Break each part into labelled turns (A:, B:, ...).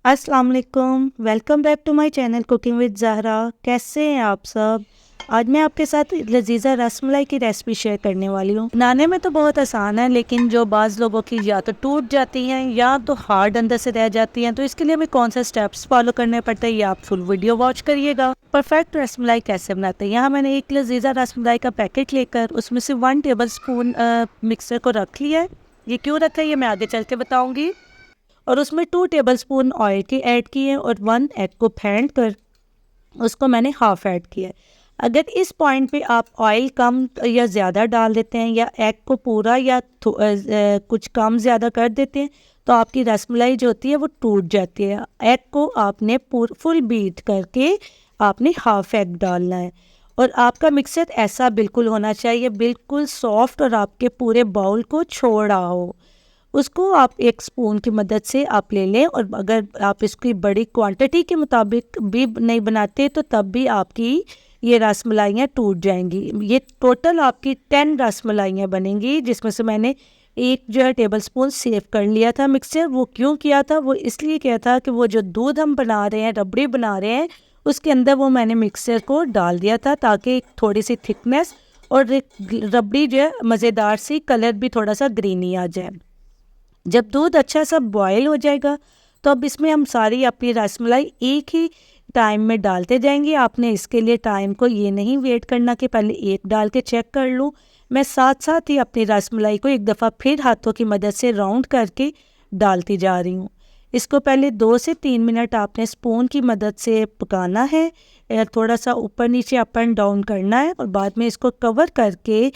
A: अस्सलाम वालेकुम, welcome back to my channel cooking with Zahra. कैसे हैं आप सब? आज मैं आपके साथ लजीज़ा रसमलाई की रेसिपी शेयर करने वाली हूँ। बनाने में तो बहुत आसान है, लेकिन जो बाज़ लोगों की या तो टूट जाती हैं या तो हार्ड अंदर से रह जाती हैं, तो इसके लिए हमें कौन से स्टेप्स फॉलो करने पड़ते हैं, ये आप फुल वीडियो वॉच करिएगा। परफेक्ट रसमलाई कैसे बनाते हैं, यहाँ मैंने एक लजीज़ा रसमलाई का पैकेट लेकर उसमें से 1 टेबल स्पून मिक्सर को रख लिया है। ये क्यों रखा है ये मैं आगे चल के बताऊँगी। और उसमें 2 टेबलस्पून ऑयल की ऐड किए और 1 एग को फेंट कर उसको मैंने हाफ ऐड किया है। अगर इस पॉइंट पे आप ऑयल कम या ज़्यादा डाल देते हैं या एग को पूरा या कुछ कम ज़्यादा कर देते हैं, तो आपकी रसमलाई जो होती है वो टूट जाती है। एग को आपने फुल बीट करके आपने हाफ एग डालना है। और आपका मिक्सर ऐसा बिल्कुल होना चाहिए, बिल्कुल सॉफ्ट और आपके पूरे बाउल को छोड़ रहा हो। उसको आप एक स्पून की मदद से आप ले लें, और अगर आप इसकी बड़ी क्वांटिटी के मुताबिक भी नहीं बनाते तो तब भी आपकी ये रसमलाइयाँ टूट जाएंगी। ये टोटल आपकी 10 रसमलाइयाँ बनेंगी, जिसमें से मैंने एक जो है टेबल स्पून सेव कर लिया था मिक्सर। वो क्यों किया था? वो इसलिए किया था कि वो जो दूध हम बना रहे हैं, रबड़ी बना रहे हैं, उसके अंदर वो मैंने मिक्सर को डाल दिया था ताकि थोड़ी सी थिकनेस और रबड़ी जो है मज़ेदार सी कलर भी थोड़ा सा ग्रीनी आ जाए। जब दूध अच्छा सा बॉयल हो जाएगा तो अब इसमें हम सारी अपनी रसमलाई एक ही टाइम में डालते जाएंगे। आपने इसके लिए टाइम को ये नहीं वेट करना कि पहले एक डाल के चेक कर लूँ। मैं साथ साथ ही अपनी रसमलाई को एक दफ़ा फिर हाथों की मदद से राउंड करके डालती जा रही हूँ। इसको पहले 2 से 3 मिनट आपने स्पून की मदद से पकाना है, थोड़ा सा ऊपर नीचे अप एंड डाउन करना है, और बाद में इसको कवर करके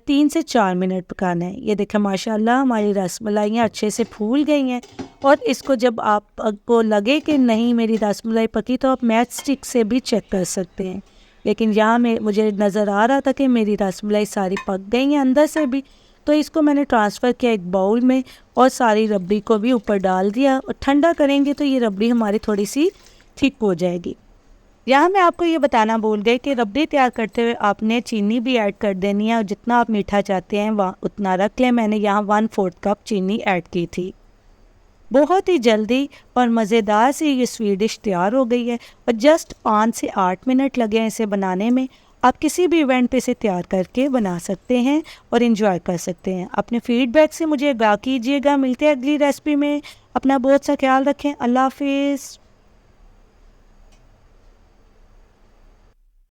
A: 3 से 4 मिनट पकाना है। ये देखें माशाल्लाह हमारी रसमलाइयाँ अच्छे से फूल गई हैं। और इसको जब आपको लगे कि नहीं मेरी रसमलाई पकी, तो आप मैच स्टिक से भी चेक कर सकते हैं। लेकिन यहाँ में मुझे नज़र आ रहा था कि मेरी रसमलाई सारी पक गई हैं अंदर से भी, तो इसको मैंने ट्रांसफ़र किया एक बाउल में और सारी रबड़ी को भी ऊपर डाल दिया। और ठंडा करेंगे तो ये रबड़ी हमारी थोड़ी सी थिक हो जाएगी। यहाँ मैं आपको ये बताना भूल गई कि रबड़ी तैयार करते हुए आपने चीनी भी ऐड कर देनी है, और जितना आप मीठा चाहते हैं वहाँ उतना रख लें। मैंने यहाँ 1/4 कप चीनी ऐड की थी। बहुत ही जल्दी और मज़ेदार सी ये स्वीट डिश तैयार हो गई है, और जस्ट 5 से 8 मिनट लगे हैं इसे बनाने में। आप किसी भी इवेंट पे इसे तैयार करके बना सकते हैं और इन्जॉय कर सकते हैं। अपने फीडबैक से मुझे आगाह कीजिएगा। मिलते हैं अगली रेसिपी में। अपना बहुत सा ख्याल रखें। अल्लाह हाफिज़।